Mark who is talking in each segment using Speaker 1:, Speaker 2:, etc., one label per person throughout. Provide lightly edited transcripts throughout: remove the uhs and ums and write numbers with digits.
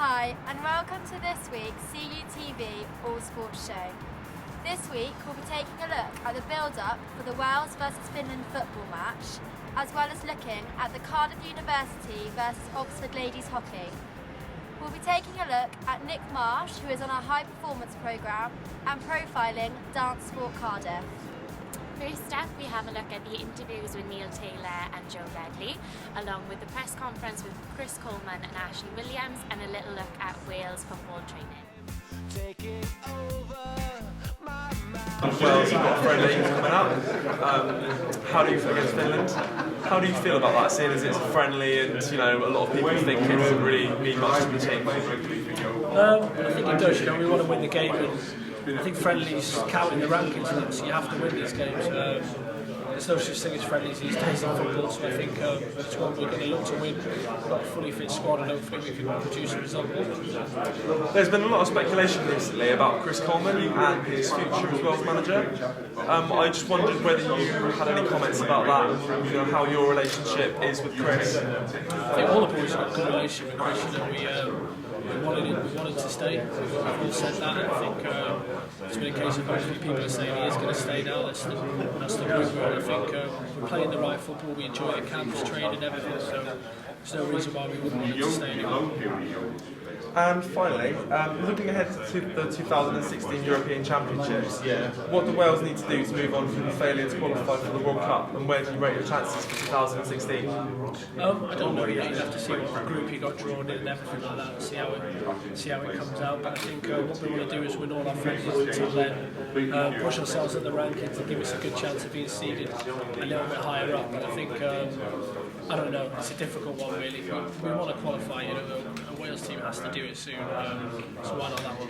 Speaker 1: Hi, and welcome to this week's CUTV All Sports Show. This week we'll be taking a look at the build-up for the Wales v Finland football match, as well as looking at the Cardiff University versus Oxford Ladies Hockey. We'll be taking a look at Nick Marsh, who is on our high performance programme, and profiling DanceSport Cardiff.
Speaker 2: First up, we have a look at the interviews with Neil Taylor and Joe Ledley, along with the press conference with Chris Coleman and Ashley Williams, and a little look at Wales football training.
Speaker 3: Wales have got a friendly coming up. How do you feel against Finland? How do you feel about that, seeing as it's friendly and a lot of people think it doesn't really mean much to the team?
Speaker 4: I think it does. We want to win the game, and I think friendlies count in the rankings, so you have to win these games. There's no such thing as friendlies these days in football, so I think it's one we're going to look to win. We've got a fully fit squad, and hopefully we can produce a result.
Speaker 3: There's been a lot of speculation recently about Chris Coleman and his future as Wales manager. I just wondered whether you had any comments about that, how your relationship is with Chris.
Speaker 4: I think all the boys have got a good relationship with Chris. We wanted to stay. We've all said that, and I think it's been a case of hopefully people are saying he is going to stay now. That's the group. I think we're playing the right football. We enjoy the camps, training, and everything. So there's no reason why we wouldn't want him to stay anymore.
Speaker 3: And finally, looking ahead to the 2016 European Championships, what do Wales need to do to move on from the failure to qualify for the World Cup, and where do you rate your chances for 2016?
Speaker 4: I don't know yet. You have to see what group he got drawn in and everything like that, and see how it comes out. But I think what we want to do is win all our friendlies until then, push ourselves at the rankings and give us a good chance of being seeded a little bit higher up. But I think I don't know. It's a difficult one really. We want to qualify. A Wales team has to do it soon. So why not that one?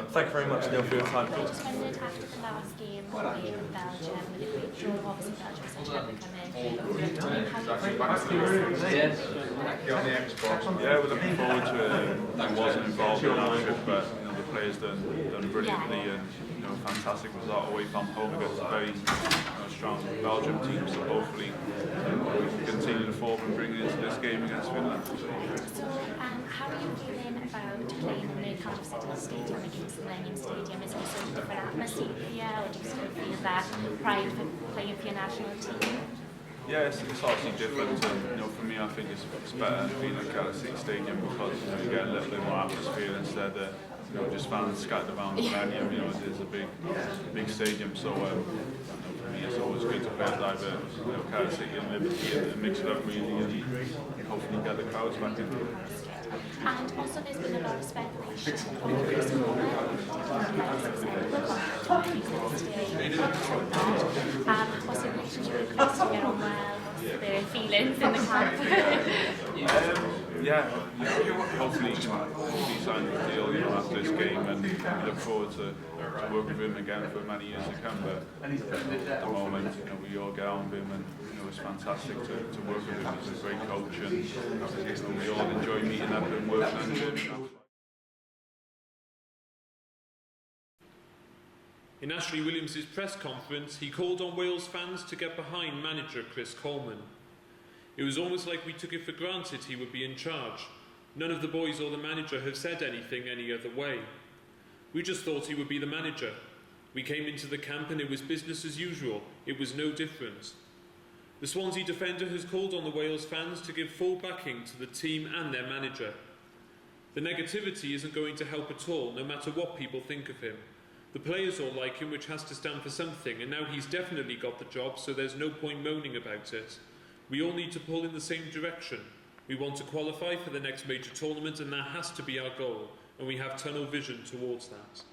Speaker 3: Thank you very much, Neil, for your time.
Speaker 2: Suspended after the last game with Belgium, with a great draw. Obviously, Belgium was such a come in.
Speaker 5: Yeah, we're looking forward to it. I wasn't involved in that trip, but the players done brilliantly, and fantastic result away from home against a very strong Belgium team. So hopefully we can continue to form and bring it into this game against Finland.
Speaker 2: So, how are you feeling about playing in the Cardiff City Stadium against the Millennium Stadium? Is it a sort of different atmosphere, or do you sort of feel that pride for playing for your national team?
Speaker 5: Yeah, it's obviously different, and for me I think it's better being at Cardiff City Stadium because you get a little bit more atmosphere instead of just fans scattered around the Millennium. It's a big stadium, so for me it's always good to play at either Cardiff City and Liberty and mix it up really, and hopefully get the crowds back in.
Speaker 2: And also there's been a lot of speculation on Chris Coleman. What's your relationship with Chris? Do you get on well? What's the feelings in the camp?
Speaker 5: Hopefully he signs the deal after this game, and we look forward to work with him again for many years to come. But at the moment, we all get on with him, and it's fantastic to work with him. He's a great coach, and we all enjoy meeting up and working under him.
Speaker 6: In Ashley Williams' press conference, he called on Wales fans to get behind manager Chris Coleman. It was almost like we took it for granted he would be in charge. None of the boys or the manager have said anything any other way. We just thought he would be the manager. We came into the camp and it was business as usual. It was no different. The Swansea defender has called on the Wales fans to give full backing to the team and their manager. The negativity isn't going to help at all, no matter what people think of him. The players all like him, which has to stand for something, and now he's definitely got the job, so there's no point moaning about it. We all need to pull in the same direction. We want to qualify for the next major tournament, and that has to be our goal, and we have tunnel vision towards that.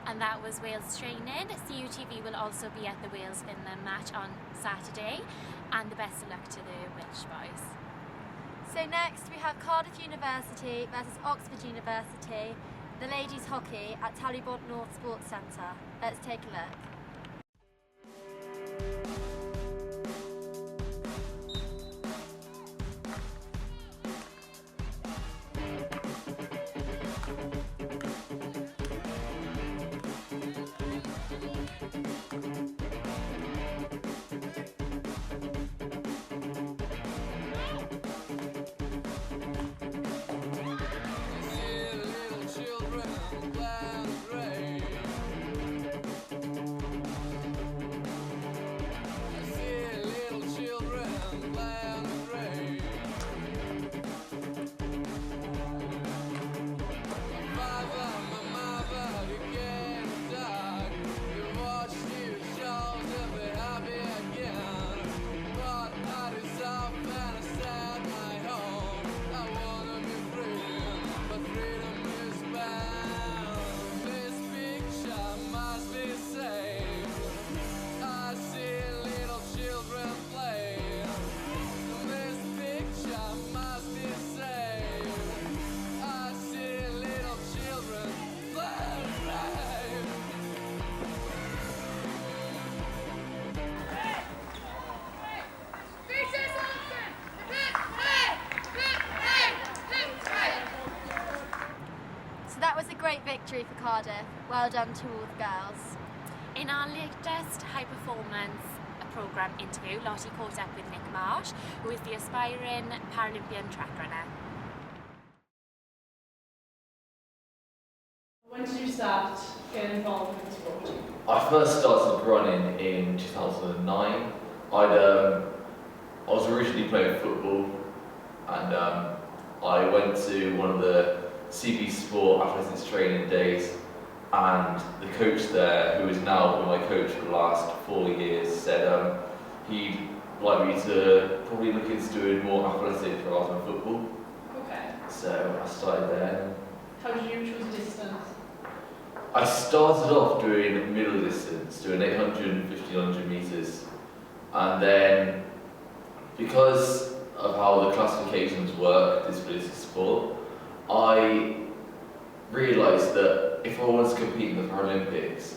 Speaker 2: And that was Wales training. CUTV will also be at the Wales Finland match on Saturday, and the best of luck to the Welsh boys.
Speaker 1: So next we have Cardiff University versus Oxford University, the ladies hockey at Talbot North Sports Centre. Let's take a look. for Cardiff. Well done to all the girls.
Speaker 2: In our latest high performance programme interview, Lottie caught up with Nick Marsh, who is the aspiring Paralympian track runner.
Speaker 7: When did you start getting involved in sport?
Speaker 8: I first started running in 2009. I was originally playing football, and I went to one of the CB Sport athletics training days, and the coach there, who is now been my coach for the last 4 years, said he'd like me to probably look into doing more athletics rather than football.
Speaker 7: Okay.
Speaker 8: So I started there.
Speaker 7: How did you choose distance?
Speaker 8: I started off doing middle distance, doing 800 and 1500 metres, and then because of how the classifications work, disability sport, I realised that if I wanted to compete in the Paralympics,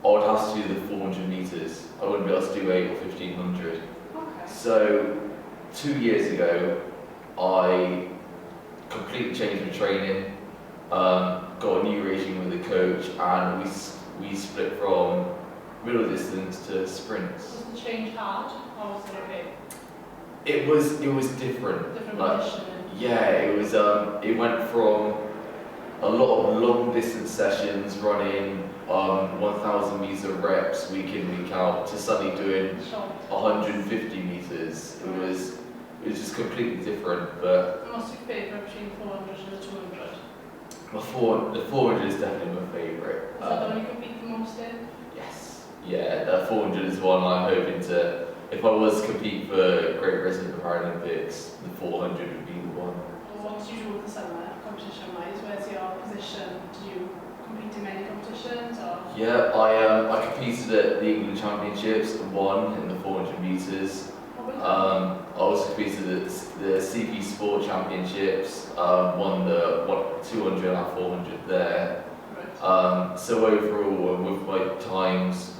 Speaker 8: I would have to do the 400 metres. I wouldn't be able to do 8 or 1500.
Speaker 7: Okay.
Speaker 8: So 2 years ago, I completely changed my training, got a new regime with the coach, and we split from middle distance to sprints.
Speaker 7: Was the change hard, or was it okay?
Speaker 8: It was different.
Speaker 7: Different
Speaker 8: Like,
Speaker 7: conditioning?
Speaker 8: yeah, it was. It went from a lot of long distance sessions, running 1,000 meter reps week in, week out, to suddenly doing
Speaker 7: Sure.
Speaker 8: 150 meters. It was just completely different. But
Speaker 7: And what's your favourite between 400 and the 200?
Speaker 8: the 400 is definitely my favourite.
Speaker 7: Is that the one you compete the most in?
Speaker 8: Yes. Yeah, the 400 is one I'm hoping to. If I was to compete for Great Britain at the Paralympics, the 400 would be the one.
Speaker 7: What did you do with the summer, competition-wise? Where's your position? Did you compete in many competitions, or?
Speaker 8: Yeah, I competed at the England Championships and won in the 400 metres. I also competed at the CP Sport Championships, won the 200 and 400 there.
Speaker 7: Right.
Speaker 8: So overall, with my times,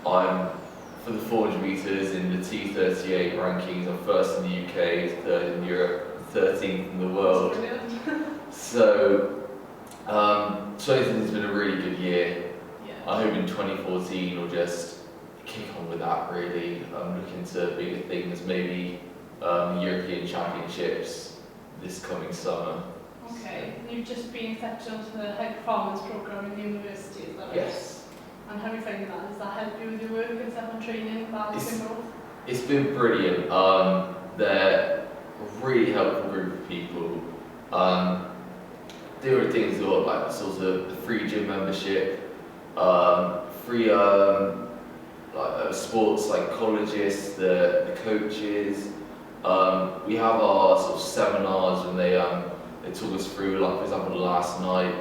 Speaker 8: I'm for the 400 metres in the T38 rankings. I'm first in the UK, third in Europe, 13th in the world. So 2020 has been a really good year.
Speaker 7: Yeah.
Speaker 8: I hope in 2014 we'll just kick on with that really. I'm looking to bigger things, maybe European Championships this coming summer.
Speaker 7: Okay. And you've just been accepted onto the high performance programme in the university, is that right?
Speaker 8: Yes.
Speaker 7: And how are you finding that? Does that help you with your work and stuff and training, balancing both?
Speaker 8: It's been brilliant. They're a really helpful group of people. There are things like sort of the free gym membership, free sports psychologists, the coaches. We have our sort of seminars when they talk us through, like for example last night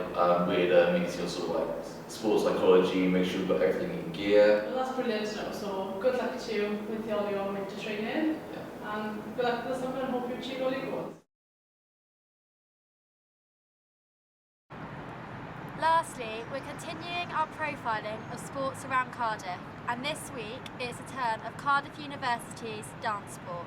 Speaker 8: we had a meeting on sort of like sports psychology, make sure we've got everything in gear.
Speaker 7: Well, that's brilliant to know. So good luck to you with all your winter training.
Speaker 8: Yeah.
Speaker 7: And good luck with the summer and hope you achieve all your goals.
Speaker 1: Lastly, we're continuing our profiling of sports around Cardiff, and this week it's the turn of Cardiff University's dance sport.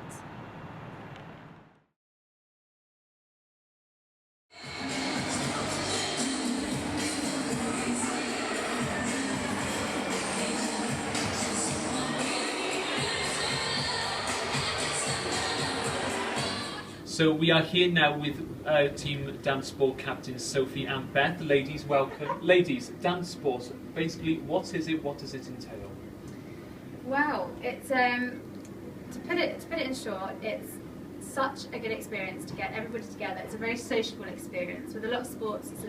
Speaker 6: So we are here now with Team DanceSport captains Sophie and Beth. Ladies, welcome. Ladies, DanceSport, basically, what is it? What does it entail?
Speaker 9: Well, it's to put it in short, it's such a good experience to get everybody together. It's a very sociable experience. With a lot of sports, it's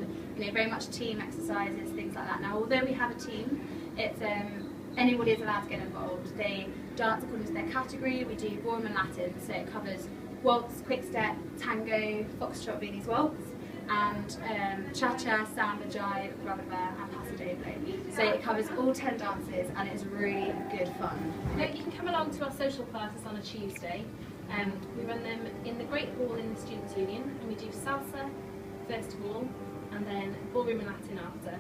Speaker 9: very much team exercises, things like that. Now, although we have a team, it's anybody is allowed to get involved. They dance according to their category. We do ballroom and Latin, so it covers waltz, quick step, tango, foxtrot, Viennese waltz, and cha-cha, samba, jive, rubber band, and paso doble. So it covers all 10 dances, and it's really good fun.
Speaker 10: You can come along to our social classes on a Tuesday. We run them in the Great Hall in the Students' Union, and we do salsa first of all, and then ballroom and Latin after.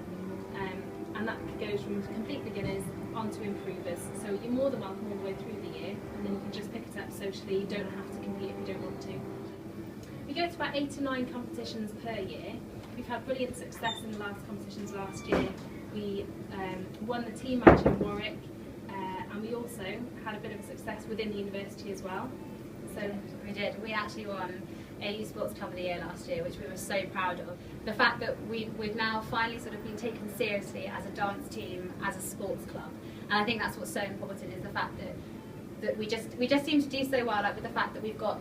Speaker 10: And that goes from complete beginners on to improvers. So you're more than welcome all the way through the year, and then you can just pick it up socially. You don't have to compete if you don't want to. We go to about 8 to 9 competitions per year, we've had brilliant success in the last competitions last year. We won the team match in Warwick, and we also had a bit of a success within the university as well.
Speaker 9: So we did. We actually won AU Sports Club of the Year last year, which we were so proud of. The fact that we've now finally sort of been taken seriously as a dance team, as a sports club, and I think that's what's so important, is the fact that we just seem to do so well. Like with the fact that we've got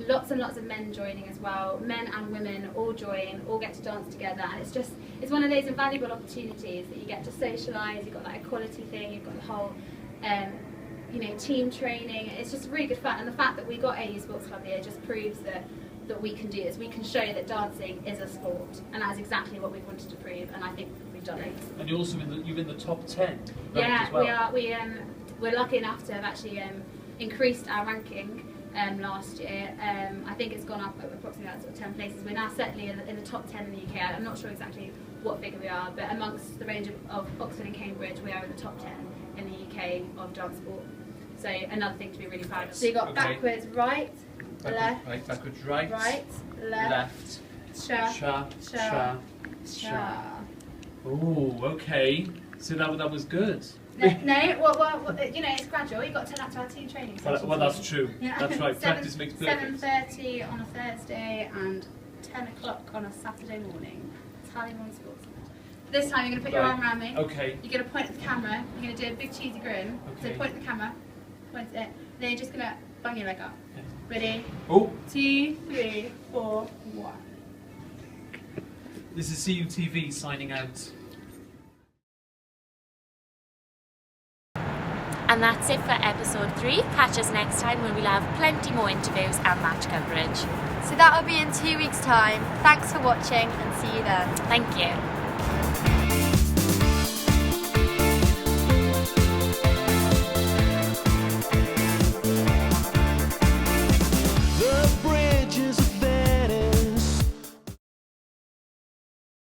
Speaker 9: lots and lots of men joining as well, men and women all join, all get to dance together, and it's one of those invaluable opportunities that you get to socialise. You've got that equality thing, you've got the whole team training. It's just really good fun, and the fact that we got AU Sports Club here just proves that we can do this. We can show that dancing is a sport, and that's exactly what we wanted to prove, and I think we've done it.
Speaker 11: And you're also you're in the top 10.
Speaker 9: Yeah,
Speaker 11: as well.
Speaker 9: we are. We're lucky enough to have actually increased our ranking last year. I think it's gone up approximately about sort of 10 places. We're now certainly in the top 10 in the UK. I'm not sure exactly what figure we are, but amongst the range of Oxford and Cambridge, we are in the top 10 in the UK of dance sport. So another thing to be really proud of. So you got backwards, right, left,
Speaker 11: right, backwards, right,
Speaker 9: left, cha,
Speaker 11: cha,
Speaker 9: cha,
Speaker 11: cha. Oh, okay. So that was good.
Speaker 9: No, well, it's gradual. You've got to turn up to our team training sessions.
Speaker 11: Well, that's true.
Speaker 9: Yeah.
Speaker 11: That's right. Practice makes perfect.
Speaker 9: 7:30 on a Thursday and 10 o'clock on a Saturday morning. Italian morning sports. This time you're going to put your arm around me.
Speaker 11: Okay.
Speaker 9: You're going to point at the camera. You're going to do a big cheesy grin.
Speaker 11: Okay.
Speaker 9: So point at the camera. Point at it. Then you're just going to bung your leg up.
Speaker 11: Okay.
Speaker 9: Ready?
Speaker 11: Oh.
Speaker 9: 2, 3, 4, 1.
Speaker 11: This is CUTV signing out.
Speaker 2: And that's it for episode 3. Catch us next time when we'll have plenty more interviews and match coverage.
Speaker 1: So that will be in 2 weeks' time. Thanks for watching and see you then.
Speaker 2: Thank you.